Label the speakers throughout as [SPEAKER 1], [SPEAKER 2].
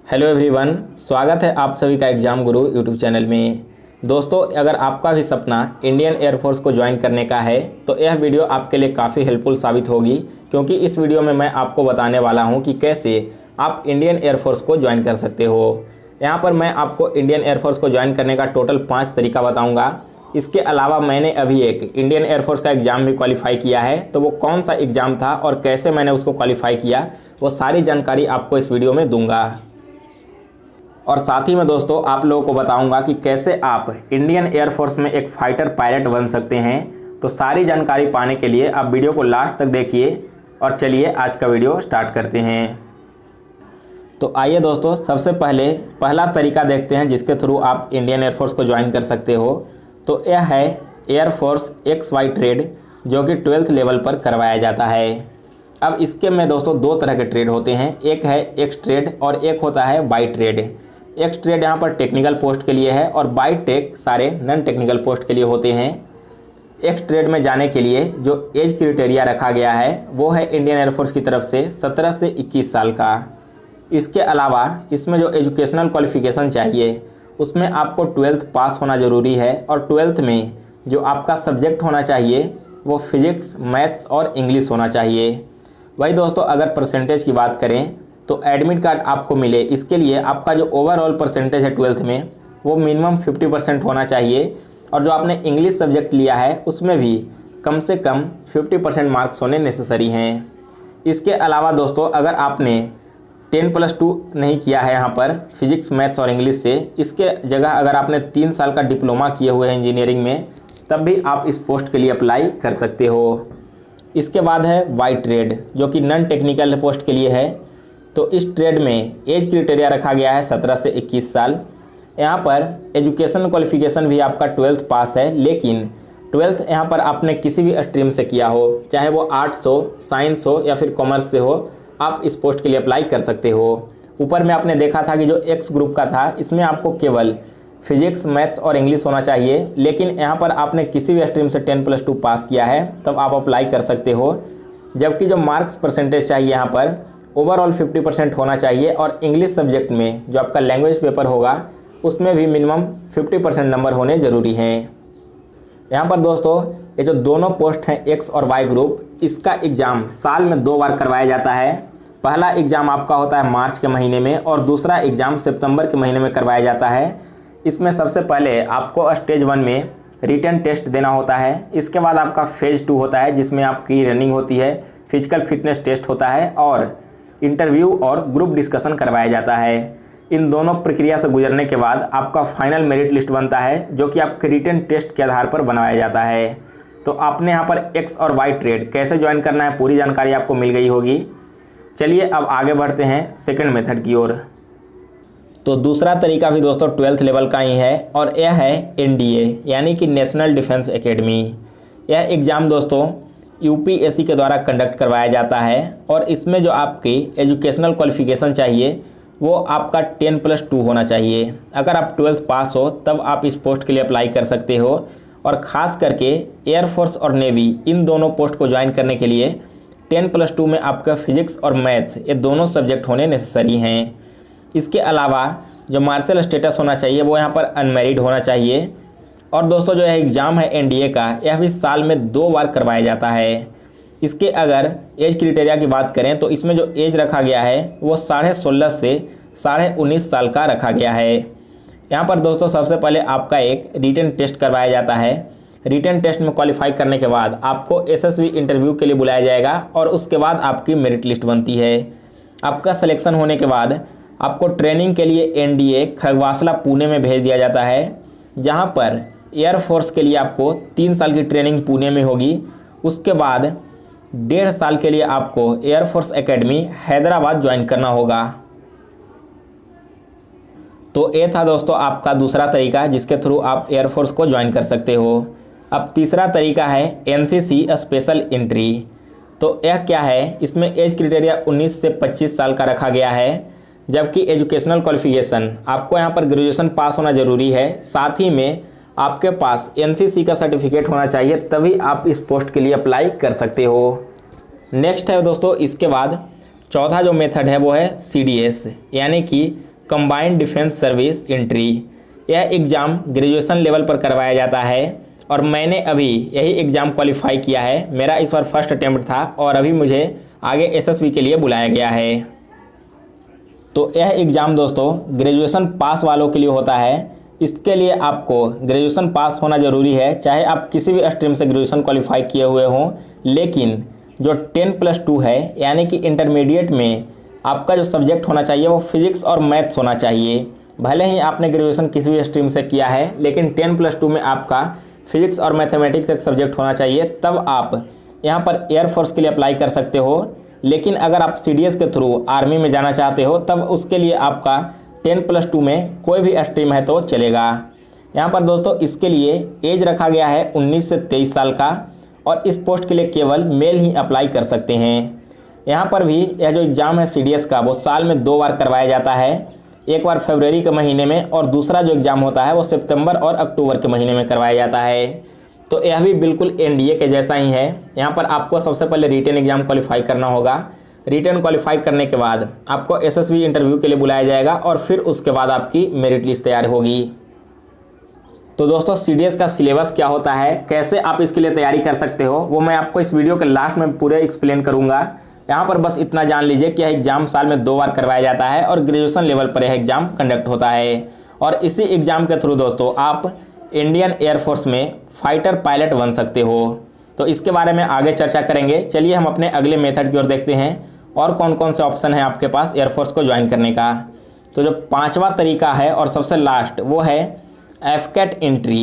[SPEAKER 1] Hello everyone, स्वागत है आप सभी का एग्ज़ाम गुरु यूट्यूब चैनल में। दोस्तों, अगर आपका भी सपना इंडियन एयरफोर्स को ज्वाइन करने का है तो यह वीडियो आपके लिए काफ़ी हेल्पफुल साबित होगी, क्योंकि इस वीडियो में मैं आपको बताने वाला हूं कि कैसे आप इंडियन एयरफोर्स को ज्वाइन कर सकते हो। यहाँ पर मैं आपको इंडियन एयरफोर्स को ज्वाइन करने का टोटल 5 तरीका बताऊँगा। इसके अलावा मैंने अभी एक इंडियन एयरफोर्स का एग्ज़ाम भी क्वालिफाई किया है, तो वो कौन सा एग्ज़ाम था और कैसे मैंने उसको क्वालिफाई किया, वो सारी जानकारी आपको इस वीडियो में दूंगा। और साथ ही में दोस्तों आप लोगों को बताऊंगा कि कैसे आप इंडियन एयरफोर्स में एक फाइटर पायलट बन सकते हैं। तो सारी जानकारी पाने के लिए आप वीडियो को लास्ट तक देखिए और चलिए आज का वीडियो स्टार्ट करते हैं। तो आइए दोस्तों, सबसे पहला तरीका देखते हैं जिसके थ्रू आप इंडियन एयरफोर्स को ज्वाइन कर सकते हो। तो यह है एयरफोर्स XY ट्रेड, जो कि 12th लेवल पर करवाया जाता है। अब इसके में दोस्तों 2 तरह के ट्रेड होते हैं, एक है एक्स ट्रेड और एक होता है वाई ट्रेड। एक्स ट्रेड यहाँ पर टेक्निकल पोस्ट के लिए है और वाई टेक सारे नॉन टेक्निकल पोस्ट के लिए होते हैं। एक्स ट्रेड में जाने के लिए जो एज क्राइटेरिया रखा गया है वो है इंडियन एयरफोर्स की तरफ से 17 से 21 साल का। इसके अलावा इसमें जो एजुकेशनल क्वालिफिकेशन चाहिए उसमें आपको 12th पास होना ज़रूरी है, और 12th में जो आपका सब्जेक्ट होना चाहिए वो फिजिक्स, मैथ्स और इंग्लिश होना चाहिए। वही दोस्तों, अगर परसेंटेज की बात करें तो एडमिट कार्ड आपको मिले, इसके लिए आपका जो ओवरऑल परसेंटेज है 12th में वो मिनिमम 50% होना चाहिए, और जो आपने इंग्लिश सब्जेक्ट लिया है उसमें भी कम से कम 50% मार्क्स होने नेसेसरी हैं। इसके अलावा दोस्तों, अगर आपने 10+2 नहीं किया है यहाँ पर फिजिक्स, मैथ्स और इंग्लिश से, इसके जगह अगर आपने 3 साल का डिप्लोमा किए हुए हैं इंजीनियरिंग में, तब भी आप इस पोस्ट के लिए अप्लाई कर सकते हो। इसके बाद है वाई ट्रेड, जो कि नॉन टेक्निकल पोस्ट के लिए है। तो इस ट्रेड में एज क्राइटेरिया रखा गया है 17 से 21 साल। यहाँ पर एजुकेशन क्वालिफिकेशन भी आपका 12th पास है, लेकिन 12th यहाँ पर आपने किसी भी स्ट्रीम से किया हो, चाहे वो आर्ट्स हो, साइंस हो या फिर कॉमर्स से हो, आप इस पोस्ट के लिए अप्लाई कर सकते हो। ऊपर में आपने देखा था कि जो एक्स ग्रुप का था इसमें आपको केवल फिजिक्स, मैथ्स और इंग्लिश होना चाहिए, लेकिन यहाँ पर आपने किसी भी स्ट्रीम से 10+2 पास किया है तब आप अप्लाई कर सकते हो। जबकि जो मार्क्स परसेंटेज चाहिए यहाँ पर ओवरऑल 50% होना चाहिए, और इंग्लिश सब्जेक्ट में जो आपका लैंग्वेज पेपर होगा उसमें भी मिनिमम 50% नंबर होने ज़रूरी हैं। यहाँ पर दोस्तों ये जो दोनों पोस्ट हैं एक्स और वाई ग्रुप, इसका एग्ज़ाम साल में 2 बार करवाया जाता है। पहला एग्ज़ाम आपका होता है मार्च के महीने में और दूसरा एग्ज़ाम सितंबर के महीने में करवाया जाता है। इसमें सबसे पहले आपको स्टेज 1 में रिटन टेस्ट देना होता है। इसके बाद आपका फेज़ 2 होता है जिसमें आपकी रनिंग होती है, फिजिकल फिटनेस टेस्ट होता है और इंटरव्यू और ग्रुप डिस्कशन करवाया जाता है। इन दोनों प्रक्रिया से गुजरने के बाद आपका फाइनल मेरिट लिस्ट बनता है, जो कि आपके रिटन टेस्ट के आधार पर बनाया जाता है। तो आपने यहाँ पर एक्स और वाई ट्रेड कैसे ज्वाइन करना है पूरी जानकारी आपको मिल गई होगी। चलिए अब आगे बढ़ते हैं सेकंड मेथड की ओर। तो दूसरा तरीका भी दोस्तों 12th लेवल का ही है, और यह है NDA यानी कि नेशनल डिफेंस एकेडमी। यह एग्ज़ाम दोस्तों UPSC के द्वारा कंडक्ट करवाया जाता है, और इसमें जो आपकी एजुकेशनल क्वालिफिकेशन चाहिए वो आपका 10+2 होना चाहिए। अगर आप 12th पास हो तब आप इस पोस्ट के लिए अप्लाई कर सकते हो, और ख़ास करके एयरफोर्स और नेवी इन दोनों पोस्ट को ज्वाइन करने के लिए 10+2 में आपका फिजिक्स और मैथ्स ये दोनों सब्जेक्ट होने नेसेसरी हैं। इसके अलावा जो मार्शल स्टेटस होना चाहिए वो यहाँ पर अनमैरिड होना चाहिए। और दोस्तों जो यह एग्ज़ाम है NDA का, यह भी साल में 2 बार करवाया जाता है। इसके अगर एज क्राइटेरिया की बात करें तो इसमें जो एज रखा गया है वो 16.5 से 19.5 साल का रखा गया है। यहाँ पर दोस्तों सबसे पहले आपका एक रिटन टेस्ट करवाया जाता है। रिटन टेस्ट में क्वालिफाई करने के बाद आपको SSB इंटरव्यू के लिए बुलाया जाएगा, और उसके बाद आपकी मेरिट लिस्ट बनती है। आपका सिलेक्शन होने के बाद आपको ट्रेनिंग के लिए NDA खड़गवासला पुणे में भेज दिया जाता है, जहाँ पर एयरफोर्स के लिए आपको 3 साल की ट्रेनिंग पुणे में होगी। उसके बाद 1.5 साल के लिए आपको एयरफोर्स एकेडमी हैदराबाद ज्वाइन करना होगा। तो ये था दोस्तों आपका दूसरा तरीका जिसके थ्रू आप एयरफोर्स को ज्वाइन कर सकते हो। अब तीसरा तरीका है NCC स्पेशल एंट्री। तो यह क्या है, इसमें एज क्राइटेरिया 19 से 25 साल का रखा गया है, जबकि एजुकेशनल क्वालिफिकेशन आपको यहाँ पर ग्रेजुएशन पास होना ज़रूरी है, साथ ही में आपके पास NCC का सर्टिफिकेट होना चाहिए, तभी आप इस पोस्ट के लिए अप्लाई कर सकते हो। नेक्स्ट है दोस्तों, इसके बाद चौथा जो मेथड है वो है CDS यानी कि कंबाइंड डिफेंस सर्विस एंट्री। यह एग्ज़ाम ग्रेजुएशन लेवल पर करवाया जाता है और मैंने अभी यही एग्ज़ाम क्वालिफाई किया है। मेरा इस बार फर्स्ट अटेम्प्ट था और अभी मुझे आगे एसएसबी के लिए बुलाया गया है। तो यह एग्ज़ाम दोस्तों ग्रेजुएशन पास वालों के लिए होता है। इसके लिए आपको ग्रेजुएशन पास होना ज़रूरी है, चाहे आप किसी भी स्ट्रीम से ग्रेजुएशन क्वालिफाई किए हुए हों। लेकिन जो 10+2 है यानी कि इंटरमीडिएट में आपका जो सब्जेक्ट होना चाहिए वो फिजिक्स और मैथ्स होना चाहिए। भले ही आपने ग्रेजुएशन किसी भी स्ट्रीम से किया है, लेकिन 10+2 में आपका फिजिक्स और मैथमेटिक्स एक सब्जेक्ट होना चाहिए, तब आप यहाँ पर एयरफोर्स के लिए अप्लाई कर सकते हो। लेकिन अगर आप CDS के थ्रू आर्मी में जाना चाहते हो तब उसके लिए आपका 10+2 में कोई भी स्ट्रीम है तो चलेगा। यहाँ पर दोस्तों इसके लिए एज रखा गया है 19 से 23 साल का और इस पोस्ट के लिए केवल मेल ही अप्लाई कर सकते हैं। यहाँ पर भी यह जो एग्ज़ाम है CDS का वो साल में 2 बार करवाया जाता है, एक बार फरवरी के महीने में और दूसरा जो एग्ज़ाम होता है वो सितंबर और अक्टूबर के महीने में करवाया जाता है। तो यह भी बिल्कुल NDA के जैसा ही है। यहाँ पर आपको सबसे पहले रिटन एग्ज़ाम क्वालिफाई करना होगा। रिटन क्वालिफाई करने के बाद आपको SSB इंटरव्यू के लिए बुलाया जाएगा और फिर उसके बाद आपकी मेरिट लिस्ट तैयार होगी। तो दोस्तों CDS का सिलेबस क्या होता है, कैसे आप इसके लिए तैयारी कर सकते हो, वो मैं आपको इस वीडियो के लास्ट में पूरे एक्सप्लेन करूँगा। यहाँ पर बस इतना जान लीजिए कि यह एग्ज़ाम साल में 2 बार करवाया जाता है और ग्रेजुएशन लेवल पर यह एग्ज़ाम कंडक्ट होता है। और इसी एग्ज़ाम के थ्रू दोस्तों आप इंडियन एयरफोर्स में फाइटर पायलट बन सकते हो। तो इसके बारे में आगे चर्चा करेंगे। चलिए हम अपने अगले मेथड की ओर देखते हैं और कौन कौन से ऑप्शन है आपके पास एयरफोर्स को ज्वाइन करने का। तो जो 5वां तरीका है और सबसे लास्ट वो है FCAT एंट्री।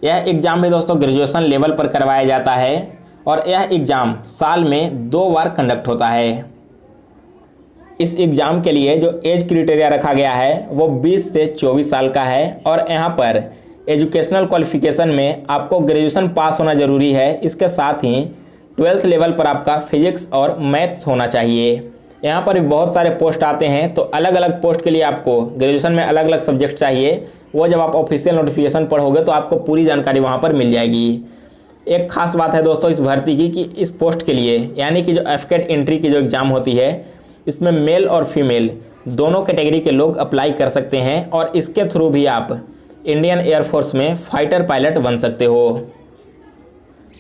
[SPEAKER 1] यह एग्ज़ाम भी दोस्तों ग्रेजुएशन लेवल पर करवाया जाता है और यह एग्ज़ाम साल में 2 बार कंडक्ट होता है। इस एग्ज़ाम के लिए जो एज क्राइटेरिया रखा गया है वो 20 से 24 साल का है और यहाँ पर एजुकेशनल क्वालिफिकेशन में आपको ग्रेजुएशन पास होना ज़रूरी है। इसके साथ ही 12th लेवल पर आपका फिजिक्स और मैथ्स होना चाहिए। यहाँ पर भी बहुत सारे पोस्ट आते हैं, तो अलग अलग पोस्ट के लिए आपको ग्रेजुएशन में अलग अलग सब्जेक्ट चाहिए। वो जब आप ऑफिशियल नोटिफिकेशन पढ़ोगे तो आपको पूरी जानकारी वहाँ पर मिल जाएगी। एक खास बात है दोस्तों इस भर्ती की कि इस पोस्ट के लिए यानी कि जो FCAT एंट्री की जो एग्ज़ाम होती है इसमें मेल और फीमेल दोनों कैटेगरी के लोग अप्लाई कर सकते हैं और इसके थ्रू भी आप इंडियन एयरफोर्स में फाइटर पायलट बन सकते हो।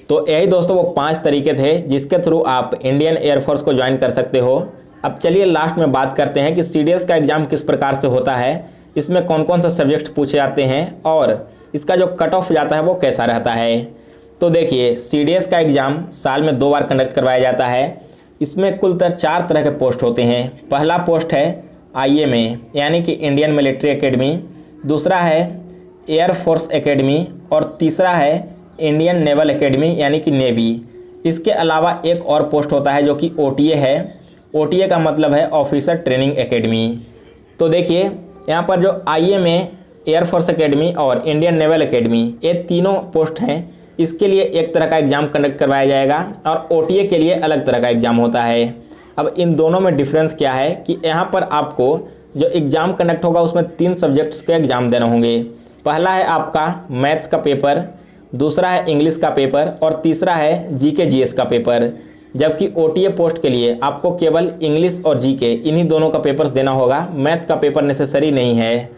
[SPEAKER 1] तो यही दोस्तों वो 5 तरीके थे जिसके थ्रू आप इंडियन एयरफोर्स को ज्वाइन कर सकते हो। अब चलिए लास्ट में बात करते हैं कि CDS का एग्ज़ाम किस प्रकार से होता है, इसमें कौन कौन सा सब्जेक्ट पूछे जाते हैं और इसका जो कट ऑफ जाता है वो कैसा रहता है। तो देखिए CDS का एग्ज़ाम साल में 2 बार कंडक्ट करवाया जाता है। इसमें कुल 4 तरह के पोस्ट होते हैं। पहला पोस्ट है IMA यानी कि इंडियन मिलिट्री एकेडमी, दूसरा है एयरफोर्स एकेडमी और तीसरा है इंडियन नेवल एकेडमी यानी कि नेवी। इसके अलावा एक और पोस्ट होता है जो कि OTA है। OTA का मतलब है ऑफिसर ट्रेनिंग एकेडमी। तो देखिए यहाँ पर जो IMA, एयरफोर्स एकेडमी और इंडियन नेवल एकेडमी ये तीनों पोस्ट हैं। इसके लिए एक तरह का एग्ज़ाम कंडक्ट करवाया जाएगा और OTA के लिए अलग तरह का एग्ज़ाम होता है। अब इन दोनों में डिफरेंस क्या है कि यहाँ पर आपको जो एग्ज़ाम कंडक्ट होगा उसमें 3 सब्जेक्ट्स के एग्ज़ाम देने होंगे। पहला है आपका मैथ्स का पेपर, दूसरा है इंग्लिश का पेपर और तीसरा है GK GS का पेपर। जबकि OTA पोस्ट के लिए आपको केवल इंग्लिश और GK इन्हीं दोनों का पेपर्स देना होगा, मैथ्स का पेपर नेसेसरी नहीं है।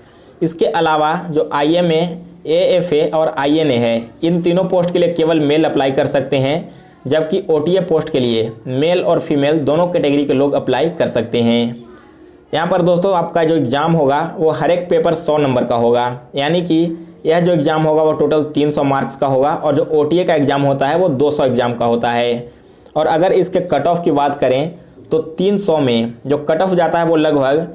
[SPEAKER 1] इसके अलावा जो IMA, AFA और INA है इन तीनों पोस्ट के लिए केवल मेल अप्लाई कर सकते हैं, जबकि OTA पोस्ट के लिए मेल और फीमेल दोनों कैटेगरी के लोग अप्लाई कर सकते हैं। यहाँ पर दोस्तों आपका जो एग्ज़ाम होगा वो हर एक पेपर 100 नंबर का होगा, यानी कि यह जो एग्ज़ाम होगा वो टोटल 300 मार्क्स का होगा और जो OTA का एग्ज़ाम होता है वो 200 एग्ज़ाम का होता है। और अगर इसके कट ऑफ की बात करें तो 300 में जो कट ऑफ जाता है वो लगभग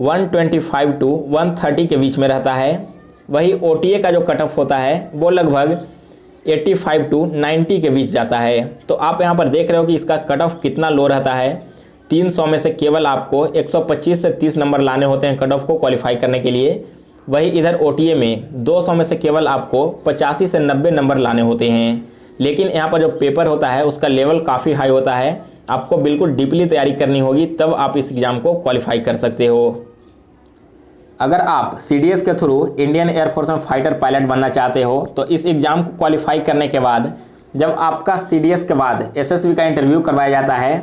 [SPEAKER 1] 125 to 130 के बीच में रहता है। वही OTA का जो कट ऑफ होता है वो लगभग 85 to 90 के बीच जाता है। तो आप यहाँ पर देख रहे हो कि इसका कट ऑफ कितना लो रहता है। 300 में से केवल आपको 125 से 30 नंबर लाने होते हैं कट ऑफ को क्वालिफाई करने के लिए। वही इधर OTA में 200 में से केवल आपको 85 से 90 नंबर लाने होते हैं। लेकिन यहाँ पर जो पेपर होता है उसका लेवल काफ़ी हाई होता है, आपको बिल्कुल डीपली तैयारी करनी होगी तब आप इस एग्ज़ाम को क्वालिफाई कर सकते हो। अगर आप CDS के थ्रू इंडियन एयरफोर्स में फाइटर पायलट बनना चाहते हो तो इस एग्ज़ाम को क्वालिफाई करने के बाद जब आपका CDS के बाद SSB का इंटरव्यू करवाया जाता है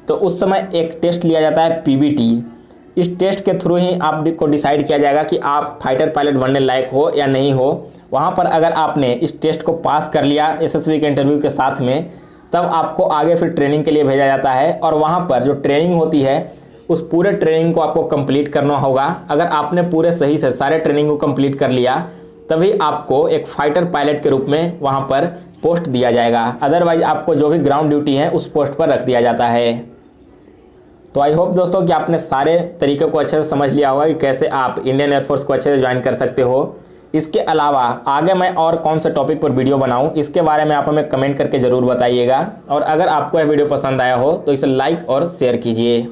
[SPEAKER 1] तो उस समय एक टेस्ट लिया जाता है PBT। इस टेस्ट के थ्रू ही आपको डिसाइड किया जाएगा कि आप फाइटर पायलट बनने लायक हो या नहीं हो। वहाँ पर अगर आपने इस टेस्ट को पास कर लिया एसएसबी के इंटरव्यू के साथ में, तब आपको आगे फिर ट्रेनिंग के लिए भेजा जाता है और वहाँ पर जो ट्रेनिंग होती है उस पूरे ट्रेनिंग को आपको कंप्लीट करना होगा। अगर आपने पूरे सही से सारे ट्रेनिंग को कंप्लीट कर लिया तभी आपको एक फाइटर पायलट के रूप में वहाँ पर पोस्ट दिया जाएगा, अदरवाइज आपको जो भी ग्राउंड ड्यूटी है उस पोस्ट पर रख दिया जाता है। तो आई होप दोस्तों कि आपने सारे तरीके को अच्छे से समझ लिया होगा कि कैसे आप इंडियन एयरफोर्स को अच्छे से ज्वाइन कर सकते हो। इसके अलावा आगे मैं और कौन से टॉपिक पर वीडियो बनाऊं, इसके बारे में आप हमें कमेंट करके ज़रूर बताइएगा। और अगर आपको यह वीडियो पसंद आया हो तो इसे लाइक और शेयर कीजिए।